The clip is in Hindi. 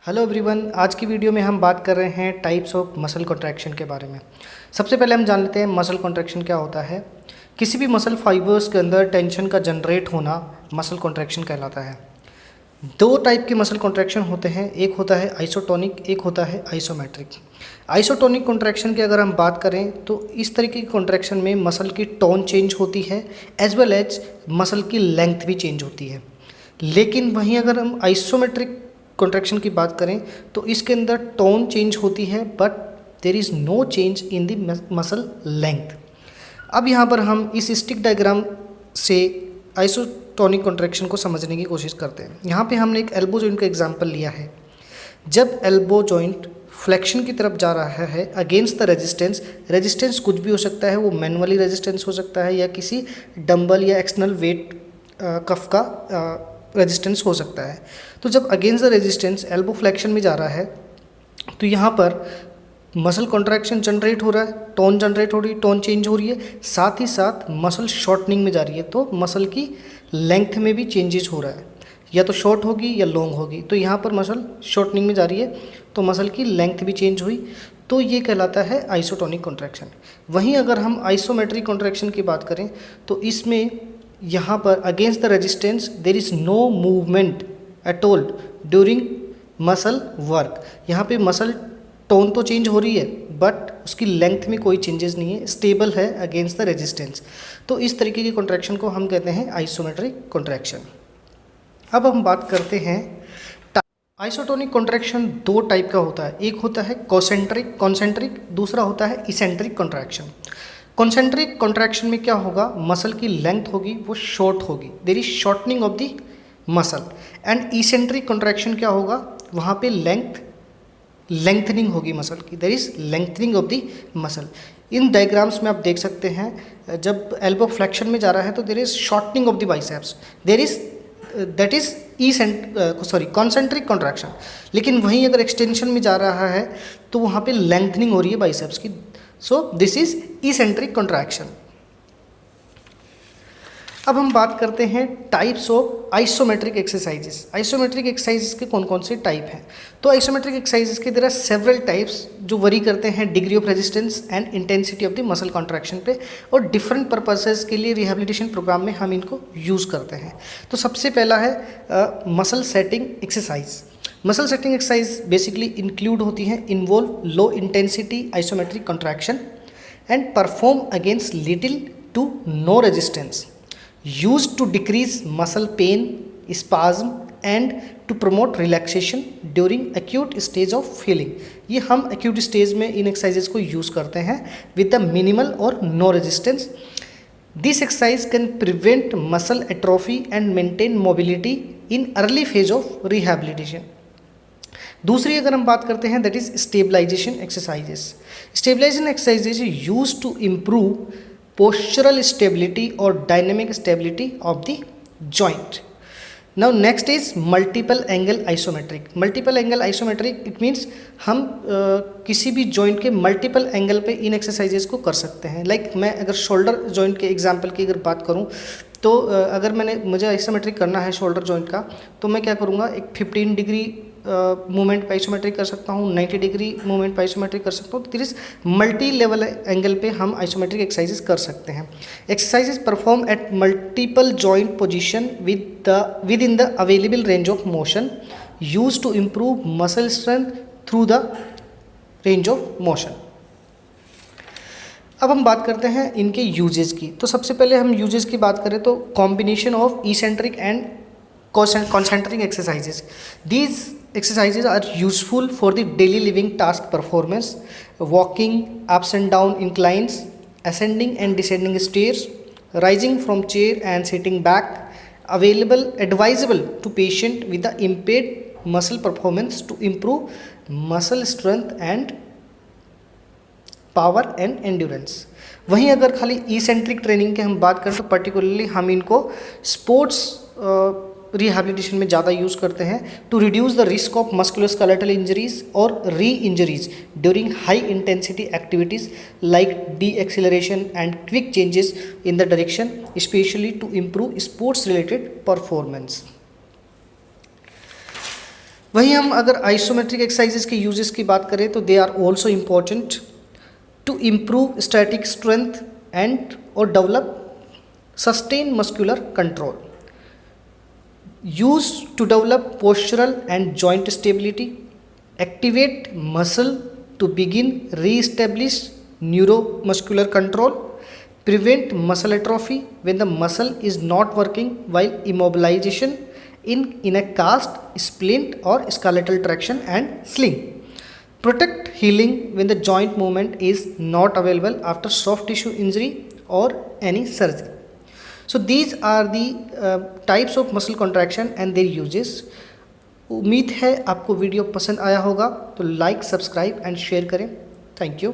हेलो एवरीवन, आज की वीडियो में हम बात कर रहे हैं टाइप्स ऑफ मसल कॉन्ट्रैक्शन के बारे में। सबसे पहले हम जान लेते हैं मसल कॉन्ट्रैक्शन क्या होता है। किसी भी मसल फाइबर्स के अंदर टेंशन का जनरेट होना मसल कॉन्ट्रैक्शन कहलाता है। दो टाइप के मसल कॉन्ट्रैक्शन होते हैं, एक होता है आइसोटोनिक, एक होता है आइसोमेट्रिक। आइसोटोनिक कॉन्ट्रैक्शन की अगर हम बात करें तो इस तरीके की कॉन्ट्रैक्शन में मसल की टोन चेंज होती है एज वेल एज मसल की लेंथ भी चेंज होती है। लेकिन वहीं अगर हम आइसोमेट्रिक कॉन्ट्रैक्शन की बात करें तो इसके अंदर टोन चेंज होती है but there is no change in the muscle length. अब यहाँ पर हम इस स्टिक डायग्राम से आइसोटोनिक कॉन्ट्रैक्शन को समझने की कोशिश करते हैं। यहाँ पे हमने एक एल्बो जॉइंट का एग्जांपल लिया है। जब एल्बो जॉइंट फ्लेक्शन की तरफ जा रहा है अगेंस्ट द रेजिस्टेंस कुछ भी हो सकता है, वो मैनुअली रेजिस्टेंस हो सकता है या किसी डंबल या एक्सटर्नल वेट कफ का रेजिस्टेंस हो सकता है। तो जब against the resistance elbow flexion में जा रहा है तो यहाँ पर मसल कॉन्ट्रैक्शन जनरेट हो रहा है, टोन जनरेट हो रही है, टोन चेंज हो रही है, साथ ही साथ मसल शॉर्टनिंग में जा रही है। तो मसल की लेंथ में भी चेंजेस हो रहा है, या तो शॉर्ट होगी या लॉन्ग होगी। तो यहाँ पर मसल शॉर्टनिंग में जा रही है तो मसल की लेंथ भी चेंज हुई, तो ये कहलाता है आइसोटोनिक कॉन्ट्रैक्शन। वहीं अगर हम आइसोमेट्रिक कॉन्ट्रैक्शन की बात करें तो इसमें यहाँ पर against the resistance there is no movement at all during muscle work. यहाँ पे मसल टोन तो चेंज हो रही है बट उसकी लेंथ में कोई चेंजेस नहीं है, स्टेबल है अगेंस्ट द रेजिस्टेंस। तो इस तरीके की कॉन्ट्रैक्शन को हम कहते हैं आइसोमेट्रिक कॉन्ट्रैक्शन। अब हम बात करते हैं आइसोटोनिक कॉन्ट्रैक्शन दो टाइप का होता है, एक होता है कॉन्सेंट्रिक, दूसरा होता है इसेंट्रिक कॉन्ट्रैक्शन। कॉन्सेंट्रिक कॉन्ट्रैक्शन में क्या होगा, मसल की लेंथ होगी वो शॉर्ट होगी, there is shortening of the muscle. And eccentric contraction क्या होगा, वहाँ पे लेंथनिंग होगी मसल की, there is lengthening of the muscle. In diagrams में आप देख सकते हैं जब एल्बो फ्लेक्शन में जा रहा है तो there is shortening of the biceps, there is that is concentric contraction. लेकिन वहीं अगर एक्सटेंशन में जा रहा है तो वहाँ पे लेंथनिंग हो रही है बाइसेप्स की, so this is eccentric contraction. अब हम बात करते हैं types of isometric exercises. Isometric exercises के कौन कौन से टाइप हैं, तो आइसोमेट्रिक एक्सरसाइजेस के देयर आर सेवरल टाइप्स जो वरी करते हैं degree of resistance and intensity of the muscle contraction पे, और डिफरेंट पर्पसेस के लिए रिहेबिलिटेशन प्रोग्राम में हम इनको यूज़ करते हैं। तो सबसे पहला है muscle setting exercise. Muscle setting exercise basically include होती हैं involve low intensity isometric contraction and perform against little to no resistance, used to decrease muscle pain, spasm and to promote relaxation during acute stage of healing। ये हम acute stage में इन exercises को use करते हैं with the minimal or no resistance। This exercise can prevent muscle atrophy and maintain mobility in early phase of rehabilitation। दूसरी अगर हम बात करते हैं that is stabilization exercises। Stabilization exercises used to improve postural stability or dynamic stability of the joint। Now next is multiple angle isometric। multiple angle isometric it means हम किसी भी जॉइंट के मल्टीपल एंगल पे इन एक्सरसाइजेस को कर सकते हैं। लाइक मैं अगर शोल्डर जॉइंट के एग्जांपल की अगर बात करूं तो अगर मुझे आइसोमेट्रिक करना है शोल्डर जॉइंट का, तो मैं क्या करूंगा, एक 15 डिग्री मूवमेंट पे आइसोमेट्रिक कर सकता हूँ, 90 डिग्री मूवमेंट पे आइसोमेट्रिक कर सकता हूँ। तो दिस मल्टी लेवल एंगल पे हम आइसोमेट्रिक एक्सरसाइजेस कर सकते हैं। Exercises perform at multiple joint position within the available range of motion use to improve muscle strength through the range of motion. अब हम बात करते हैं इनके यूजेस की। तो सबसे पहले हम यूजेस की बात करें तो combination of eccentric and concentric exercises। These exercises are useful for the daily living task performance, walking ups and down inclines, ascending and descending stairs, rising from chair and sitting back, advisable to patient with the impaired muscle performance to improve muscle strength and power and endurance. वहीं अगर खाली इसेंट्रिक ट्रेनिंग की हम बात करें तो पर्टिकुलरली हम इनको स्पोर्ट्स रिहेबिलिटेशन में ज़्यादा यूज़ करते हैं to reduce the risk of musculoskeletal injuries और reinjuries during high intensity activities like deceleration and quick changes in the direction, specially to improve sports related performance. वहीं हम अगर आइसोमेट्रिक एक्सरसाइजेज के यूजेस की बात करें तो they are also important to improve static strength and और develop sustain muscular control, use to develop postural and joint stability, activate muscle to begin re-establish neuromuscular control, prevent muscle atrophy when the muscle is not working while immobilization in a cast, splint or skeletal traction and sling, protect healing when the joint movement is not available after soft tissue injury or any surgery. So these are the types of muscle contraction and their uses. उम्मीद है आपको वीडियो पसंद आया होगा, तो लाइक, सब्सक्राइब एंड शेयर करें। Thank you.